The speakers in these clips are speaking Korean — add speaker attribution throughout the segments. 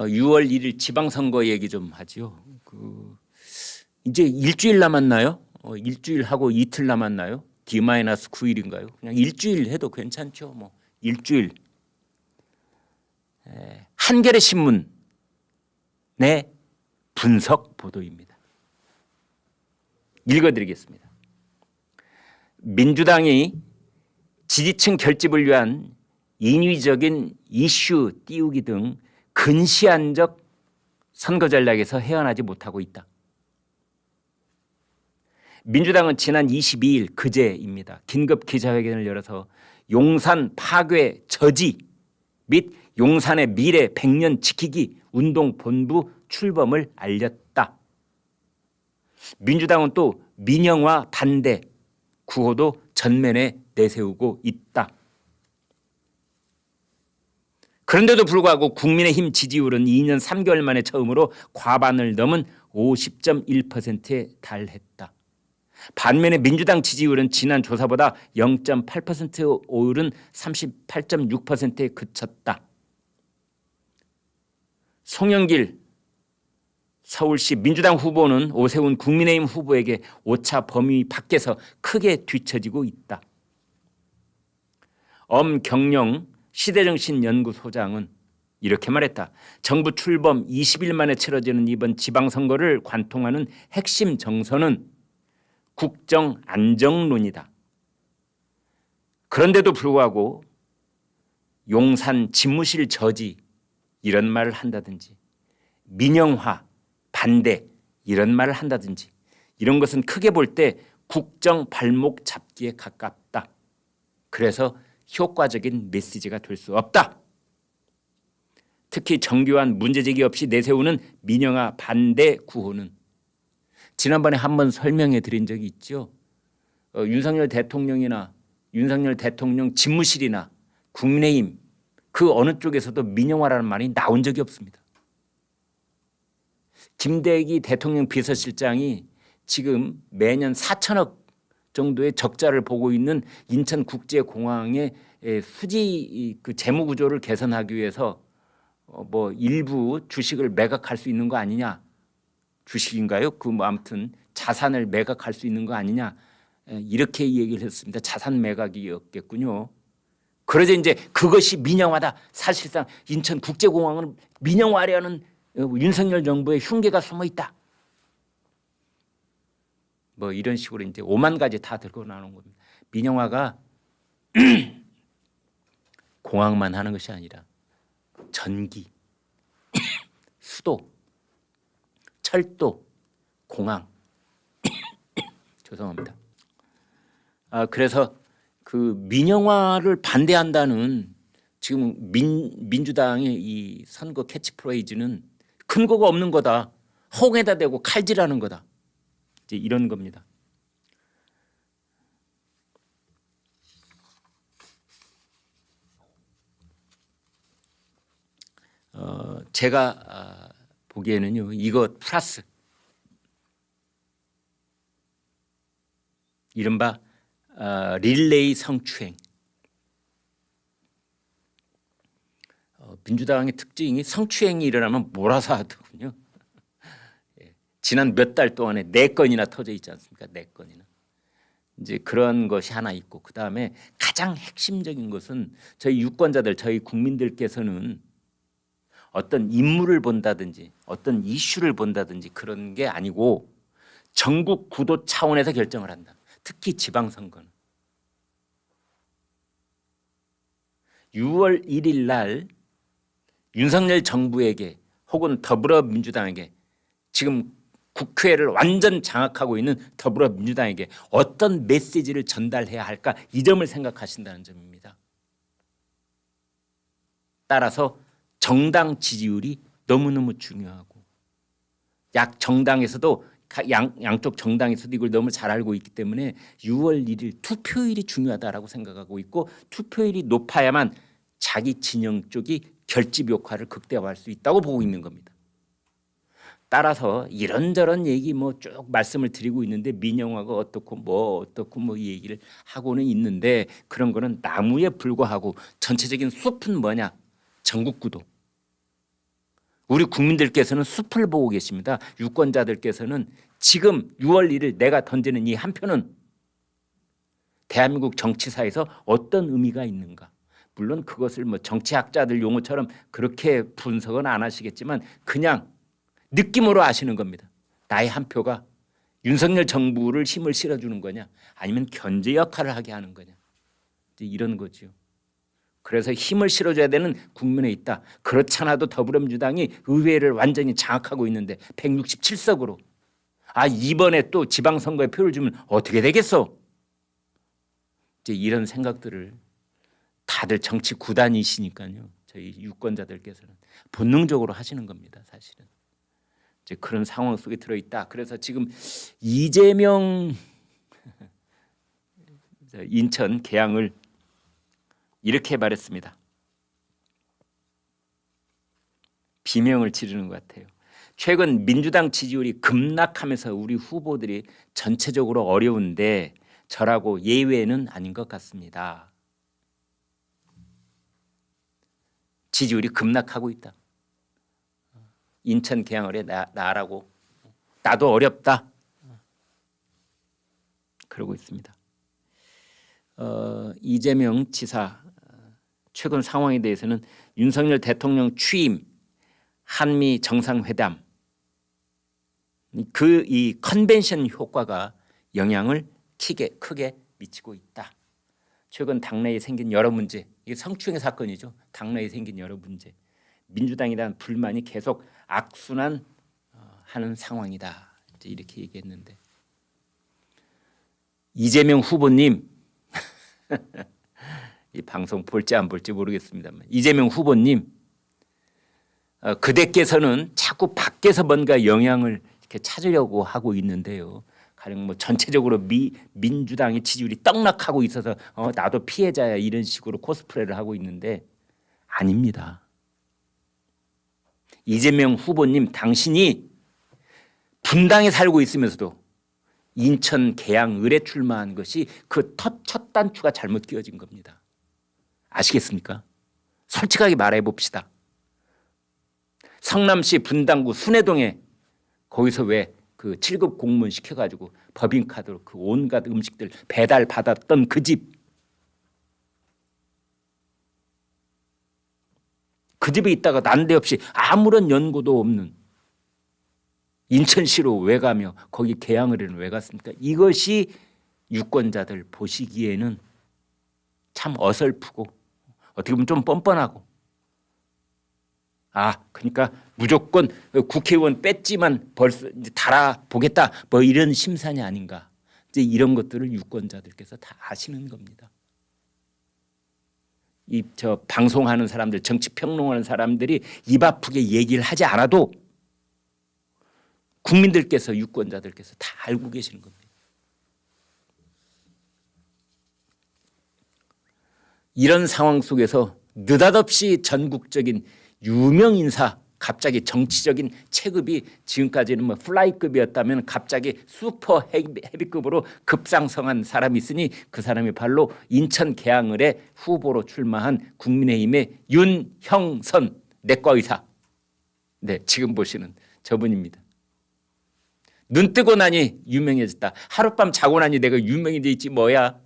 Speaker 1: 6월 1일 지방선거 얘기 좀 하죠. 이제 일주일 남았나요? 일주일 하고 이틀 남았나요? D-9일인가요? 그냥 일주일 해도 괜찮죠. 뭐 일주일. 한겨레 신문의 분석 보도입니다. 읽어드리겠습니다. 민주당이 지지층 결집을 위한 인위적인 이슈 띄우기 등 근시안적 선거 전략에서 헤어나지 못하고 있다. 민주당은 지난 22일 그제입니다. 긴급 기자회견을 열어서 용산 파괴 저지 및 용산의 미래 100년 지키기 운동본부 출범을 알렸다. 민주당은 또 민영화 반대 구호도 전면에 내세우고 있다. 그런데도 불구하고 국민의힘 지지율은 2년 3개월 만에 처음으로 과반을 넘은 50.1%에 달했다. 반면에 민주당 지지율은 지난 조사보다 0.8% 오른 38.6%에 그쳤다. 송영길 서울시 민주당 후보는 오세훈 국민의힘 후보에게 오차 범위 밖에서 크게 뒤처지고 있다. 엄경영 시대정신연구소장은 이렇게 말했다. 정부 출범 20일 만에 치러지는 이번 지방선거를 관통하는 핵심 정서는 국정 안정론이다. 그런데도 불구하고 용산 집무실 저지 이런 말을 한다든지 민영화 반대 이런 말을 한다든지 이런 것은 크게 볼 때 국정 발목 잡기에 가깝다. 그래서 효과적인 메시지가 될 수 없다. 특히 정교한 문제제기 없이 내세우는 민영화 반대 구호는 지난번에 한번 설명해 드린 적이 있죠. 윤석열 대통령이나 윤석열 대통령 집무실이나 국민의힘 그 어느 쪽에서도 민영화라는 말이 나온 적이 없습니다. 김대기 대통령 비서실장이 지금 매년 4천억 정도의 적자를 보고 있는 인천국제공항의 수지 그 재무 구조를 개선하기 위해서 뭐 일부 주식을 매각할 수 있는 거 아니냐, 주식인가요? 뭐 아무튼 자산을 매각할 수 있는 거 아니냐 이렇게 얘기를 했습니다. 자산 매각이었겠군요. 그러자 이제 그것이 민영화다. 사실상 인천국제공항은 민영화하려는 윤석열 정부의 흉계가 숨어 있다. 뭐 이런 식으로 이제 5만 가지 다 들고 나오는 겁니다. 민영화가 공항만 하는 것이 아니라 전기, 수도, 철도, 공항. 죄송합니다. 그래서 그 민영화를 반대한다는 지금 민주당의 이 선거 캐치프레이즈는 근거가 없는 거다. 홍에다 대고 칼질하는 거다. 이제 이런 겁니다. 제가 보기에는요, 이거 플러스 이른바 릴레이 성추행. 민주당의 특징이 성추행이 일어나면 몰아서 하더군요. 지난 몇 달 동안에 4건이나 터져 있지 않습니까? 4건이나. 이제 그런 것이 하나 있고 그다음에 가장 핵심적인 것은 저희 유권자들, 저희 국민들께서는 어떤 인물을 본다든지 어떤 이슈를 본다든지 그런 게 아니고 전국 구도 차원에서 결정을 한다. 특히 지방선거는. 6월 1일 날 윤석열 정부에게 혹은 더불어민주당에게 지금 국회를 완전 장악하고 있는 더불어민주당에게 어떤 메시지를 전달해야 할까 이 점을 생각하신다는 점입니다. 따라서 정당 지지율이 너무너무 중요하고 정당에서도 양쪽 정당에서도 이걸 너무 잘 알고 있기 때문에 6월 1일 투표율이 중요하다고 생각하고 있고 투표율이 높아야만 자기 진영 쪽이 결집 효과를 극대화할 수 있다고 보고 있는 겁니다. 따라서 이런저런 얘기 뭐 쭉 말씀을 드리고 있는데 민영화가 어떻고 뭐 이 얘기를 하고는 있는데 그런 거는 나무에 불과하고 전체적인 숲은 뭐냐? 전국구도. 우리 국민들께서는 숲을 보고 계십니다. 유권자들께서는 지금 6월 1일 내가 던지는 이 한 표는 대한민국 정치사에서 어떤 의미가 있는가. 물론 그것을 뭐 정치학자들 용어처럼 그렇게 분석은 안 하시겠지만 그냥 느낌으로 아시는 겁니다. 나의 한 표가 윤석열 정부를 힘을 실어주는 거냐 아니면 견제 역할을 하게 하는 거냐 이제 이런 거죠. 그래서 힘을 실어줘야 되는 국면에 있다. 그렇잖아도 더불어민주당이 의회를 완전히 장악하고 있는데 167석으로 이번에 또 지방선거에 표를 주면 어떻게 되겠어? 이제 이런 생각들을 다들 정치 구단이시니까요. 저희 유권자들께서는 본능적으로 하시는 겁니다. 사실은. 이제 그런 상황 속에 들어있다. 그래서 지금 이재명 인천 계양을 이렇게 말했습니다. 비명을 지르는 것 같아요. 최근 민주당 지지율이 급락하면서 우리 후보들이 전체적으로 어려운데 저라고 예외는 아닌 것 같습니다. 지지율이 급락하고 있다. 인천 계양을 해 나라고 나도 어렵다. 그러고 있습니다. 이재명 지사 최근 상황에 대해서는 윤석열 대통령 취임, 한미 정상회담 이 컨벤션 효과가 영향을 크게 미치고 있다. 최근 당내에 생긴 여러 문제, 이게 성추행의 사건이죠. 당내에 생긴 여러 문제, 민주당에 대한 불만이 계속 악순환 하는 상황이다. 이제 이렇게 얘기했는데 이재명 후보님 이 방송 볼지 안 볼지 모르겠습니다만 이재명 후보님 그대께서는 자꾸 밖에서 뭔가 영향을 이렇게 찾으려고 하고 있는데요. 가령 뭐 전체적으로 민주당의 지지율이 떡락하고 있어서 나도 피해자야 이런 식으로 코스프레를 하고 있는데 아닙니다. 이재명 후보님 당신이 분당에 살고 있으면서도 인천 계양 을에 출마한 것이 그 첫 단추가 잘못 끼워진 겁니다. 아시겠습니까? 솔직하게 말해 봅시다. 성남시 분당구 순회동에 거기서 왜 그 7급 공무원 시켜가지고 법인카드로 그 온갖 음식들 배달 받았던 그 집, 그 집에 있다가 난데없이 아무런 연고도 없는 인천시로 왜 가며 거기 계양을에는 왜 갔습니까? 이것이 유권자들 보시기에는 참 어설프고 어떻게 보면 좀 뻔뻔하고 그러니까 무조건 국회의원 뺐지만 벌써 이제 달아보겠다 뭐 이런 심산이 아닌가. 이제 이런 것들을 유권자들께서 다 아시는 겁니다. 저 방송하는 사람들, 정치 평론하는 사람들이 입 아프게 얘기를 하지 않아도 국민들께서 유권자들께서 다 알고 계시는 겁니다. 이런 상황 속에서 느닷없이 전국적인 유명 인사 갑자기 정치적인 체급이 지금까지는 뭐 플라이급이었다면 갑자기 슈퍼 헤비급으로 급상승한 사람이 있으니 그 사람이 바로 인천 계양을의 후보로 출마한 국민의힘의 윤형선 내과 의사. 네, 지금 보시는 저분입니다. 눈 뜨고 나니 유명해졌다. 하룻밤 자고 나니 내가 유명해져 있지 뭐야.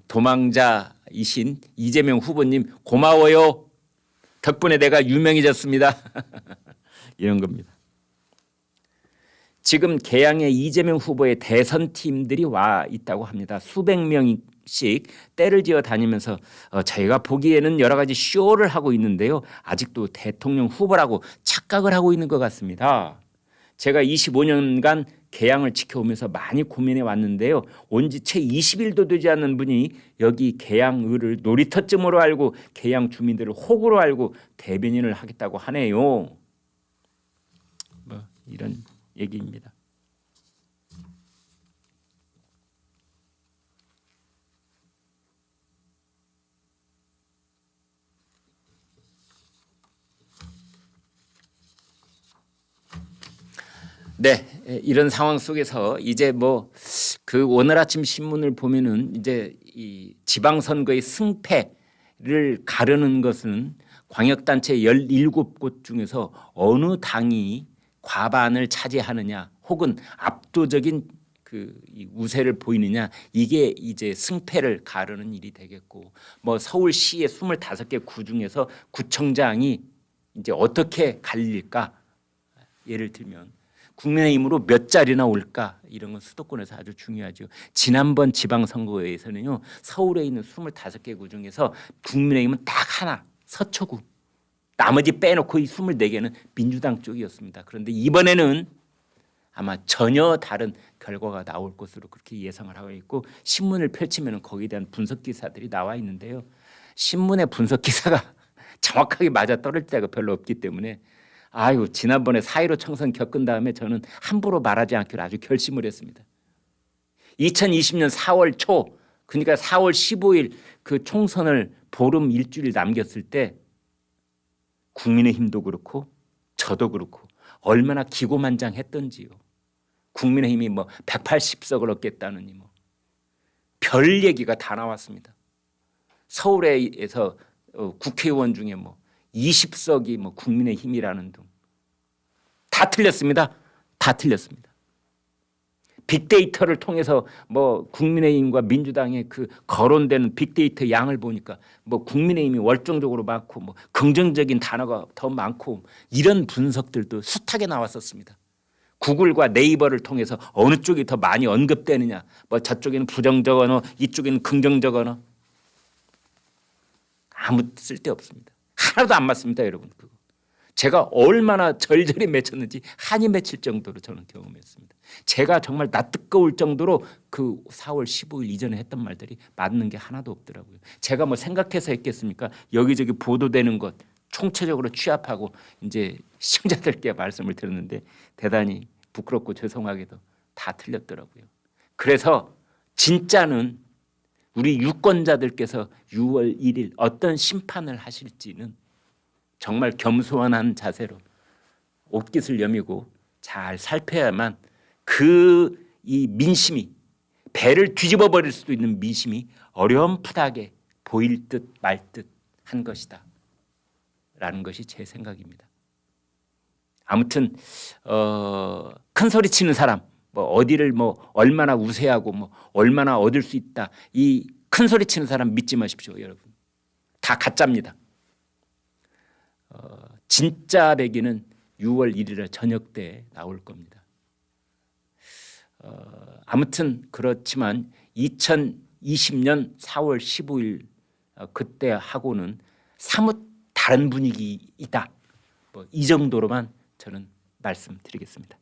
Speaker 1: 도망자이신 이재명 후보님 고마워요. 덕분에 내가 유명해졌습니다. 이런 겁니다. 지금 계양에 이재명 후보의 대선팀들이 와 있다고 합니다. 수백 명씩 때를 지어 다니면서 저희가 보기에는 여러 가지 쇼를 하고 있는데요. 아직도 대통령 후보라고 착각을 하고 있는 것 같습니다. 제가 25년간 계양을 지켜오면서 많이 고민해 왔는데요. 온 지 채 20일도 되지 않는 분이 여기 계양을을 놀이터쯤으로 알고 계양 주민들을 호구로 알고 대변인을 하겠다고 하네요. 뭐 이런 얘기입니다. 네, 이런 상황 속에서 이제 뭐 그 오늘 아침 신문을 보면은 이제 이 지방선거의 승패를 가르는 것은 광역단체 17곳 중에서 어느 당이 과반을 차지하느냐 혹은 압도적인 이 우세를 보이느냐, 이게 이제 승패를 가르는 일이 되겠고, 뭐 서울시의 25개 구 중에서 구청장이 이제 어떻게 갈릴까, 예를 들면 국민의힘으로 몇 자리나 올까, 이런 건 수도권에서 아주 중요하죠. 지난번 지방선거에서는요, 서울에 있는 25개 구 중에서 국민의힘은 딱 하나, 서초구, 나머지 빼놓고 이 24개는 민주당 쪽이었습니다. 그런데 이번에는 아마 전혀 다른 결과가 나올 것으로 그렇게 예상을 하고 있고, 신문을 펼치면 거기에 대한 분석 기사들이 나와 있는데요. 신문의 분석 기사가 정확하게 맞아 떨어질 때가 별로 없기 때문에 아유, 지난번에 4.15 총선 겪은 다음에 저는 함부로 말하지 않기로 아주 결심을 했습니다. 2020년 4월 초, 그러니까 4월 15일 그 총선을 보름 일주일 남겼을 때 국민의힘도 그렇고 저도 그렇고 얼마나 기고만장했던지요. 국민의힘이 뭐 180석을 얻겠다느니 뭐 별 얘기가 다 나왔습니다. 서울에서 국회의원 중에 뭐 20석이 뭐 국민의힘이라는 등 다 틀렸습니다. 다 틀렸습니다. 빅데이터를 통해서 뭐 국민의힘과 민주당의 그 거론되는 빅데이터 양을 보니까 뭐 국민의힘이 월정적으로 많고 뭐 긍정적인 단어가 더 많고 이런 분석들도 숱하게 나왔었습니다. 구글과 네이버를 통해서 어느 쪽이 더 많이 언급되느냐, 뭐 저쪽에는 부정적 언어, 이쪽에는 긍정적 언어, 아무 쓸데 없습니다. 하나도 안 맞습니다, 여러분. 그거 제가 얼마나 절절히 맺혔는지 한이 맺힐 정도로 저는 경험했습니다. 제가 정말 낯뜨거울 정도로 그 4월 15일 이전에 했던 말들이 맞는 게 하나도 없더라고요. 제가 뭐 생각해서 했겠습니까? 여기저기 보도되는 것 총체적으로 취합하고 이제 시청자들께 말씀을 드렸는데 대단히 부끄럽고 죄송하게도 다 틀렸더라고요. 그래서 진짜는 우리 유권자들께서 6월 1일 어떤 심판을 하실지는 정말 겸손한 자세로 옷깃을 여미고 잘 살펴야만 이 민심이, 배를 뒤집어 버릴 수도 있는 민심이 어렴풋하게 보일 듯 말 듯 한 것이다 라는 것이 제 생각입니다. 아무튼 큰 소리 치는 사람, 뭐 어디를 뭐 얼마나 우세하고 뭐 얼마나 얻을 수 있다, 이 큰 소리 치는 사람 믿지 마십시오, 여러분. 다 가짜입니다. 진짜 배기는 6월 1일 저녁 때 나올 겁니다. 아무튼 그렇지만 2020년 4월 15일 그때 하고는 사뭇 다른 분위기이다. 뭐 이 정도로만 저는 말씀드리겠습니다.